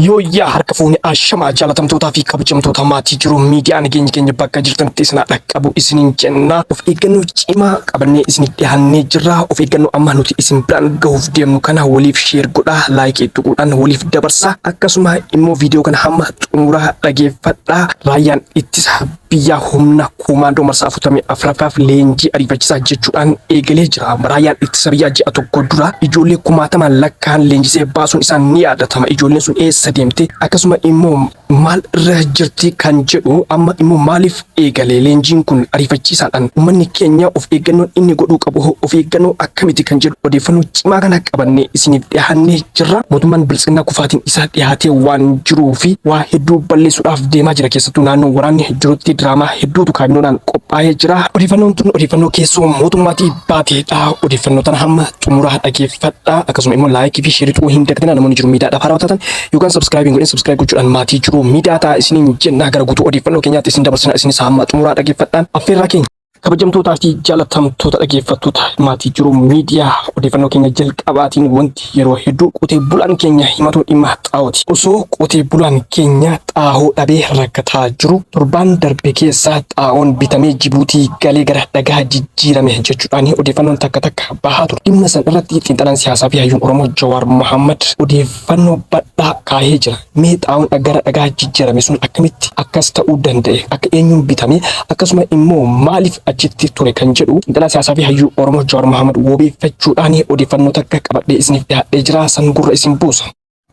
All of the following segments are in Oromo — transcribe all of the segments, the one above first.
Yooyyaa harka fuuni ashamaa jaalatamtootaa fi kabajamtoota maatii jiru miidiyaa nageenya keenya bakka jirtanitti isin dhaqqabu isiniin jenna. Of eeggannoo cimaa qabannee isiniif dhiyaannee jirra. Of eeggannoo amma nuti isin biraan gahuuf deemnu kana waliif sheer godhaa, laayikii tuquudhaan waliif dabarsaa. Akkasuma immoo viidiyoo kana hamma xumuraa dhageeffadhaa. Raayyaan ittisa biyyaa humna kumaandoo marsaa 44 leenjii ariifachiisaa jechuudhaan eegalee jira. Raayyaan ittisa biyyaa ji'a tokko dura ijoollee kumaatamaan lakkaan leenjisee baasuun isaan ni yaadatama. Ijoolleen sun eessa deemte akkasuma immoo maal irra jirti kan jedhu amma immoo maaliif eegale leenjiin kun ariifachiisaadhaan uummanni keenya of eeggannoon inni godhuu qabu of eeggannoo akkamiti kan jedhu odeeffannoo cimaa kana qabannee isiniif dhiyaannee jirra. Mootummaan biltsinnaa kufaatiin isaa dhiyaatee waan jiruu fi waa hedduu balleessuudhaaf deemaa jira. Keessattuu naannoo waraanni jirutti diraamaa hedduutu kaabinoodhaan qophaa'ee jira. Odeeffannoon tun odeeffannoo keessoo mootummaatii baateedha. Odeeffannoo tana hamma xumuraa dhageeffadhaa. Akkasuma immoo laayikii fi sheerii tuquu hin dagatinaa. Namoonni jiru miidhaadhaaf haraawwatan yookaan sabskiraaybii godhin sabskiraaybii gochuudhaan maatii jiru miidiyaa ta'a isiniin jenna. Gara guutuu odeeffannoo keenyaatti isin dabarsina. Isinis hamma xumuraa dhageeffadhaan affeerraa keenya. Kabajamtootaa fi jaalatamtoota dhageeffattoota maatii jiru miidiyaa odeeffannoo keenya jalqabaatiin wanti yeroo hedduu qotee bulaan keenya himatu dhimma xaa'ooti. Osoo qotee bulaan keenya xaa'oo dhabee rakkataa jiru torbaan darbe keessaa xaa'oon bitamee Jibuutii galee gara dhagaa jijjiirame jechuudhaan odeeffannoon takka takka bahaa ture. Dhimma san irratti xiinxalaan siyaasaa fi hayyuun Oromoo Jawaar Mohaammed odeeffannoo bal'aa kaahee jira. Mee xaa'oon gara dhagaa jijjiirame sun akkamitti akkas ta'uu danda'e? Akka eenyuun bitame? Akkasuma immoo maaliif achitti ture kan jedhu xiinxalaa siyaasaa fi hayyuu Oromoo Jawaar Mohaammed wabeeffachuudhaan odeeffannoo takka qabadhee isiniif dhiyaadhee jira. San gurra isin buusa.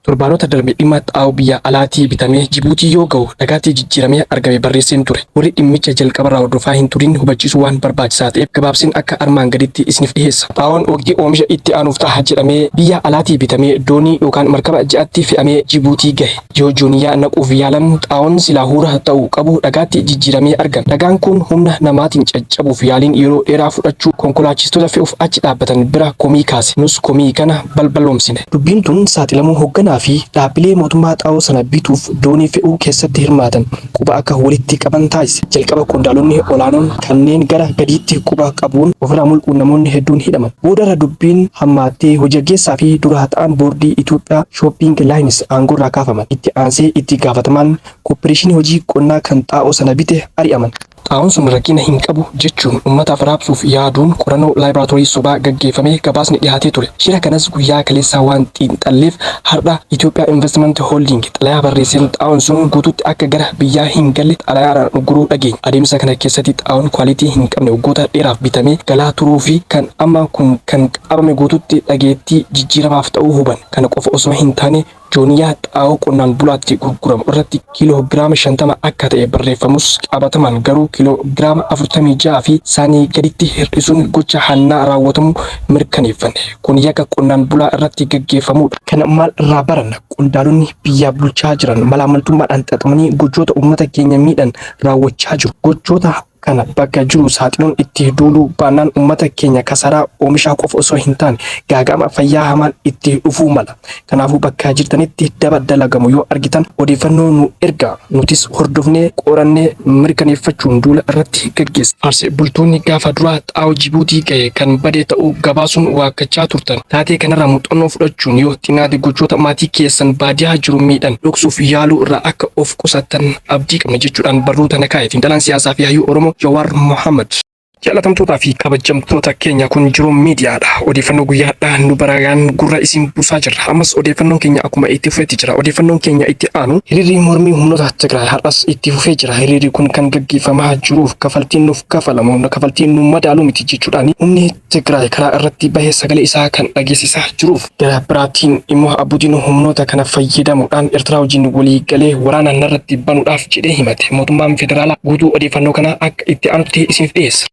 Torbaanota darbe dhimma xaa'oo biyya alaatii bitamee Jibuutii yoo ga'u dhagaatti jijjiiramee argame barreesseen ture. Warri dhimmicha jalqabarraa hordofaa hin turin hubachiisuu waan barbaachisaa ta'eef gabaabsin akka armaan gaditti isiniif dhiyeessa. Xaa'oon waqtii oomisha itti aanuuf ta'a jedhamee biyya alaatii bitamee doonii yookaan markaba ja'atti fe'amee Jibuutii gahe. Yoo jooniyaa naquuf yaalan xaa'oon silaa huura ta'uu qabu dhagaatti jijjiiramee argame. Dhagaan kun humna namaatiin caccabuuf yaaliin yeroo dheeraa fudhachuu konkolaachistoota fe'uuf achi dhaabbatan bira komii kaase. Nus komii kana balballoomsine. Dubbiin tun saaxilamuu hoogganaa fi dhaabbilee mootummaa xaa'oo sana bituuf doonii fe'uu keessatti hirmaatan quba akka walitti qaban taasise. Jalqaba qondaalonni olaanoon kanneen gara gadiitti quba qabuun ofirraa mulquun namoonni hedduun hidhaman. Boodarra dubbiin hammaattee hojjaggeessaa fi dura ta'an boordii Itoophiyaa Shopping Lines aangoorraa kaafaman. Itti aansee itti gaafatamaan kooppareeshinii hojii qonnaa kan xaa'oo sana bite ari'aman. Xaa'oon sun rakkina hin qabu jechuun uummataaf raabsuuf yaaduun qorannoo laaboraatoorii sobaa gaggeeffamee gabaasni dhiyaatee ture. Shira kanas guyyaa kaleessaa waan xiinxalleef har'a Itoophiyaa Investment Holding xalayaa barreesseen xaa'oon sun guutuutti akka gara biyyaa hin galle xalayaadhaan ugguruu dhageenya. Adeemsa kana keessatti xaa'oon kwaalitii hin qabne waggoota dheeraaf bitamee galaa turuu fi kan amma kun kan qabame guutuutti dhageettii jijjiiramaaf ta'uu huban. Kana qofa osoo hin taane jooniyaa xaa'oo qonnaan bulaatti gurguramu irratti kiiloogiraama 50 akka ta'e barreeffamus qabataman garuu kiiloogiraama 46 fi saanii gaditti hir'isuun gocha hannaa raawwatamu mirkaneeffanne. Kun yakka qonnaan bulaa irratti gaggeeffamudha. Kana maal irraa baranna? Qondaalonni biyya bulchaa jiran malaamaltummaadhaan xaxamanii gochoota uummata keenya miidhan raawwachaa jiru. Gochoota kana bakka jiru saaxiluun itti duuluu baannaan uummata keenya kasaraa oomishaa qofa osoo hin taane gaagama fayyaa hamaan itti dhufuu mala. Kanaafuu bakka jirtanitti daba dalagamu yoo argitan odeeffannoo nu ergaa nutis hordofnee qorannee mirkaneeffachuun duula irratti gaggeessa. Faarsee bultoonni gaafa duraa xaa'oo Jibuutii ga'e kan badee ta'uu gabaasuun waakkachaa turtan. Taatee kanarraa muuxannoo fudhachuun yoo xinaate gochoota maatii keessan baadiyaa jiru miidhan dhoksuuf yaaluu irraa akka of qusattan abdii qabna jechuudhaan barnoota na kaa'e. Xiinxalaan siyaasaa fi hayyuu Oromoo Jawaar Mohaammed. Jaalatamtootaa fi kabajamtoota keenya kun jiru miidiyaadha. Odeeffannoo guyyaadhaan nu baragaan gurra isin buusaa jirra. Ammas odeeffannoon keenya akkuma itti fufeetti jira. Odeeffannoon keenya itti aanu hiriirri mormii humnoota Tigraay har'as itti fufee jira. Hiriirri kun kan gaggeeffamaa jiruuf kafaltiin nuuf kafalamu kafaltiin nu madaalu miti jechuudhaan humni Tigraay karaa irratti bahee sagalee isaa kan dhageessisaa jiruuf gara biraatiin immoo abbootiin humnoota kana fayyadamuudhaan Eertiraa wajjin walii galee waraana narratti banuudhaaf jedhee himate. Mootummaan federaalaa guutuu odeeffannoo kana akka itti aanutti isiniif dhiyeessa.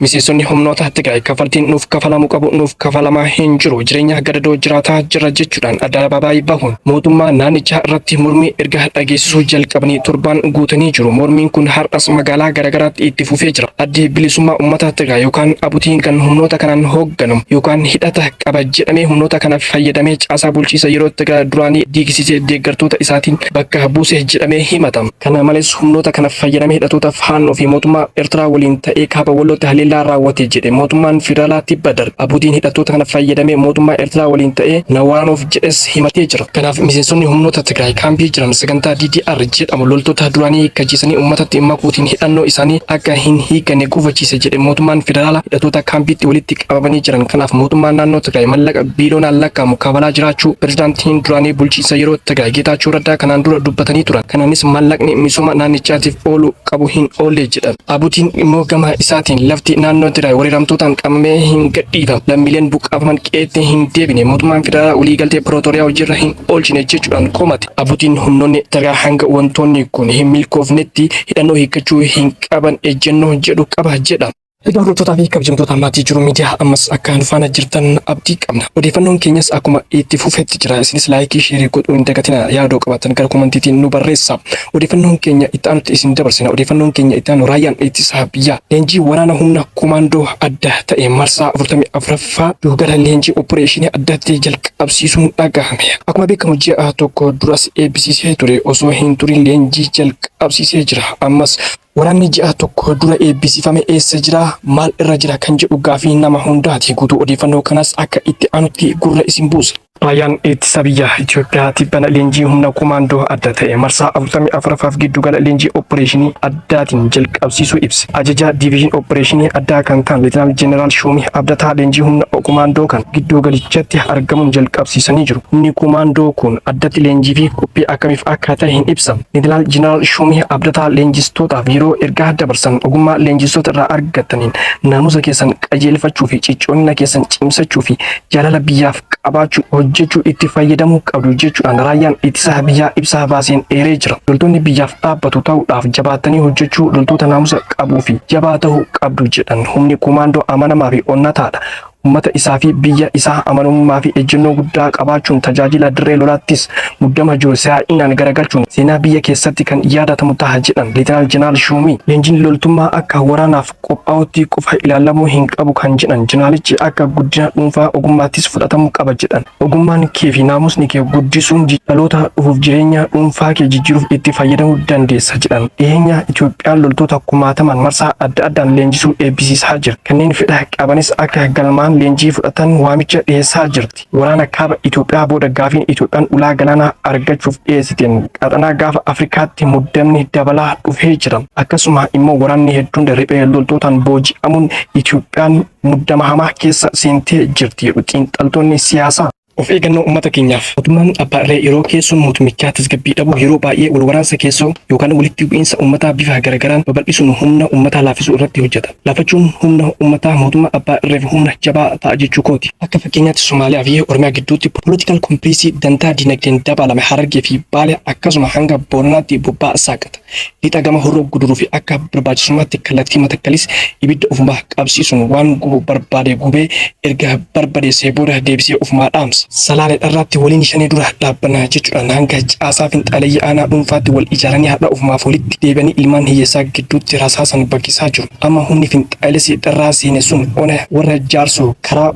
Miseensonni humnoota Tigraay kafaltiin nuuf kafalamuu qabu nuuf kafalamaa hin jiru. Jireenya gadadoo jiraataa jira jechuudhaan addabaabaayii bahuun mootummaa naannichaa irratti mormii erga dhageessisuu jalqabanii torbaan guutanii jiru. Mormiin kun har'as magaalaa garaagaraatti itti fufee jira. Addi bilisummaa uummata Tigraay yookaan abutiin kan humnoota kanaan hoogganamu yookaan hidhata qaba jedhamee humnoota kana fayyadamee caasaa bulchiisa yeroo Tigraay duraanii diigsisee deeggartoota isaatiin bakka buusee jedhamee himatama. Kana malees humnoota kana fayyadamee hidhattoota faannoo fi mootummaa Eertiraa waliin ta'ee kaaba Wallootti haleellaa haleellaa raawwate jedhe mootummaan federaalaatti badar. Abuutiin hidhattoota kana fayyadamee mootummaa Eertiraa waliin ta'ee Nawaanoof jedhes himatee jira. Kanaaf miseensonni humnoota Tigraay kaampii jiran sagantaa DDR jedhamu loltoota duraanii kajiisanii uummatatti makuutiin hidhannoo isaanii akka hin hiikanne gufachiise jedhe mootummaan federaalaa hidhattoota kaampiitti walitti qabamanii jiran. Kanaaf mootummaan naannoo Tigraay mallaqa biiliyoonaan lakkaa'amu kabalaa jiraachuu pirezidaantiin duraanii bulchiinsa yeroo Tigraay Geetaachoo Raddaa kanaan dura dubbatanii turan. Kanaanis mallaqni misooma naannichaatiif oolu qabu hin oolle jedhan. Abuutiin immoo gama isaatiin lafti naannoo Tigraay weeraramtootaan qabamee hin gadhiifamne lammiileen buqqaafaman qe'eetti hin deebine mootummaan federaalaa waliigaltee pirootoriyaa hojiirra hin oolchine jechuudhaan komate. Abuutiin humnoonni Tigraay hanga wantoonni kun hin milkoofnetti hidhannoo hiikkachuu hin qaban ejjennoo jedhu qaba jedha. Egaa hordoftoota fi kabajamtoota maatii jiru miidiyaa ammas akka nu faana jirtan abdii qabna. Odeeffannoon keenyas akkuma itti fufetti jira. Isinis laayikii sheerii godhuu hin dagatina. Yaadoo qabaatan gara komantiitiin nu barreessa. Odeeffannoon keenya itti aanutti isin dabarsina. Odeeffannoon keenya itti aanu raayyaan ittisa biyyaa leenjii waraana humna kumaandoo adda ta'e marsaa 44ffaa gara leenjii opereeshinii addaatti jalqabsiisuun dhagahame. Akkuma beekamu ji'a tokko duras eebbisiisee ture osoo hin turin leenjii jalqabsiisee jira. Ammas waraanni ji'a tokko dura eebbisiifame eessa jira maal irra jira kan jedhu gaafii nama hundaati. Guutuu odeeffannoo kanas akka itti aanutti gurra isin buusa. Raayyaan ittisa biyyaa Itoophiyaa tibbana leenjii humna kumaandoo adda ta'e marsaa 44ffaaf giddu gala leenjii opereeshinii addaatiin jalqabsiisuu ibse. Ajajaa diivizhin opereeshinii addaa kan ta'an Leetinaal Jeneraal Shoomii Abdataa leenjii humna kumaandoo kan giddu galichatti argamuun jalqabsiisanii jiru. Humni kumaandoo kun addatti leenjii fi qophii akkamiif akka ta'e hin ibsamne. Leetinaal Jeneraal Shoomii Abdataa leenjistootaaf yeroo ergaa dabarsan ogummaa leenjistoota irraa argataniin naamusa keessan qajeelfachuu fi ciccoomina keessan cimsachuu fi jaalala biyyaaf qabaachuu hojjechuu itti fayyadamuu qabdu jechuudhaan raayyaan ittisa biyyaa ibsa baaseen eeree jira. Loltoonni biyyaaf dhaabbatu ta'uudhaaf jabaatanii hojjechuu loltoota naamusa qabuu fi jabaa ta'uu qabdu jedhan. Humni kumaandoo amanamaa fi onnataadha. Ummata isaa fi biyya isaa amanamummaa fi ejjennoo guddaa qabaachuun tajaajila dirree lolaattis muddama jiru sa'inaan garagalchuun seenaa biyya keessatti kan yaadatamu ta'a jedhan Leetinaal Jeneraal Shoomii. Leenjiin loltummaa akka waraanaaf qophaa'utti qofa ilaalamuu hin qabu kan jedhan jeneraalichi akka guddina dhuunfaa ogummaattis fudhatamuu qaba jedhan. Ogummaan kee fi naamusni kee guddisuun dhaloota dhufuuf jireenya dhuunfaa kee jijjiiruuf itti fayyadamuu dandeessa jedhan. Dhiyeenya Itoophiyaan loltoota kumaataman marsaa adda addaan leenjisuu eebbisiisaa jira. Kanneen fedha qabanis akka galmaan leenjii fudhatan waamicha dhiyeessaa jirti. Waraana kaaba Itoophiyaa booda gaafiin Itoophiyaan ulaa galaanaa argachuuf dhiyeessiteen qaxanaa gaafa Afrikaatti muddamni dabalaa dhufee jira. Akkasuma immoo waraanni hedduun riphee loltootaan booji'amuun Itoophiyaan muddama hamaa keessa seentee jirti. Xiinxaltoonni siyaasaa of eeggannoo uummata keenyaaf mootummaan abbaa irree yeroo keessuun mootummichaa tasgabbii dhabu yeroo baay'ee wal waraansa keessoo yookaan walitti bu'iinsa uummataa bifa garagaraan babal'isuun humna uummataa laafisuu irratti hojjeta. Laafachuun humna uummataa mootummaa abbaa irreef humna jabaa ta'a jechuu kooti. Akka fakkeenyaatti Somaaliyaa fi Oromiyaa gidduutti poolitikaal kompilisii dantaa dinagdeen dabalame Harargee fi Baalee akkasuma hanga Booranaatti bobba'aa saaqata. Lixa gama Horroo Guduruu fi akka barbaachisummaatti kallattii Matakkalis ibidda ofumaa qabsiisuun waan gubuu barbaade gubee erga barbadeessee booda deebisee ofumaa dhaamsa. Salaalee irratti waliin shanii dura dhaabbannaa jechuudhaan hanga caasaa finxaaleeyyii aanaa dhuunfaatti wal ijaaranii haadha ofumaaf walitti deebi'anii ilmaan hiyyeessaa gidduutti rasaasan bakkisaa jiru. Amma humni finxaaleessii irraa seene sun ona warra jaarsoo karaa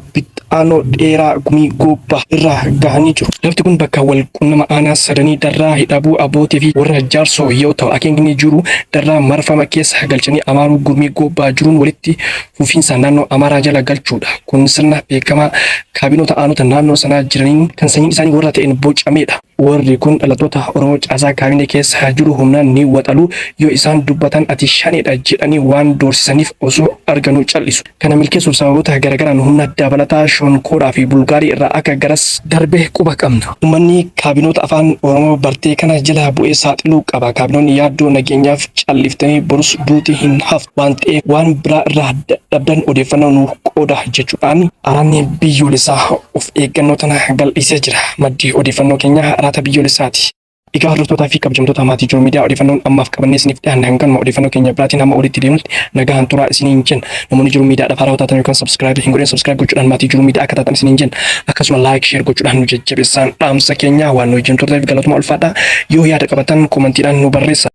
aanoo dheeraa gumii gobbaa irraa gahanii jiru. Lafti kun bakka wal qunnama aanaa sadanii darraa hidhabuu abbootii fi warra jaarsoo yoo ta'u akeekni jiru darraa marfama keessa galchanii amaaruu gumii gobbaa jiruun walitti fufiinsa naannoo amaaraa jala galchuudha. Kun sirna beekamaa kaabinoota aanota naannoo sanaa jiraniin kan sanyiin isaanii warra ta'een bocamedha. Warri kun dhalattoota Oromoo caasaa kaabinee keessa jiru humnaan ni waxalu yoo isaan dubbatan ati shanidha jedhanii waan doorsisaniif osoo arganuu callisu. Kana milkeessuuf sababoota garagaraan humna dabalataa Shonkoodhaa fi Bulgaarii irraa akka garas darbee quba qabna. Uummanni kaabinoota afaan Oromoo bartee kana jala bu'ee saaxiluu qaba. Kaabinoonni yaaddoo nageenyaaf calliftanii borus duuti hin haftu waan ta'eef waan biraa irraa dhabdan odeeffannoo nuuf qooda jechuudhaan araanni biyyoolessaa of eeggannoo tana gal'isee jira. Maddii odeeffannoo keenyaa araata biyyoolessaati. Egaa hordoftootaa fi kabajamtoota maatii jiru miidiyaa odeeffannoon ammaaf qabannee isiniif dhiyaanne hanganuma odeeffannoo keenya biraatiin hamma walitti deemnutti nagaan turaa isiniin jenna. Namoonni jiru miidiyaadhaaf haaraa taatan yookaan subscribe hin godhin subscribe gochuudhaan maatii jiru miidiyaa akka taatan isiniin jenna. Akkasuma like share gochuudhaan nu jajjabeessaa dhaamsa keenya waan nu hojjentootaafi galatuma ulfaadhaa yoo yaada qabatan komantiidhaan nu barreessaa.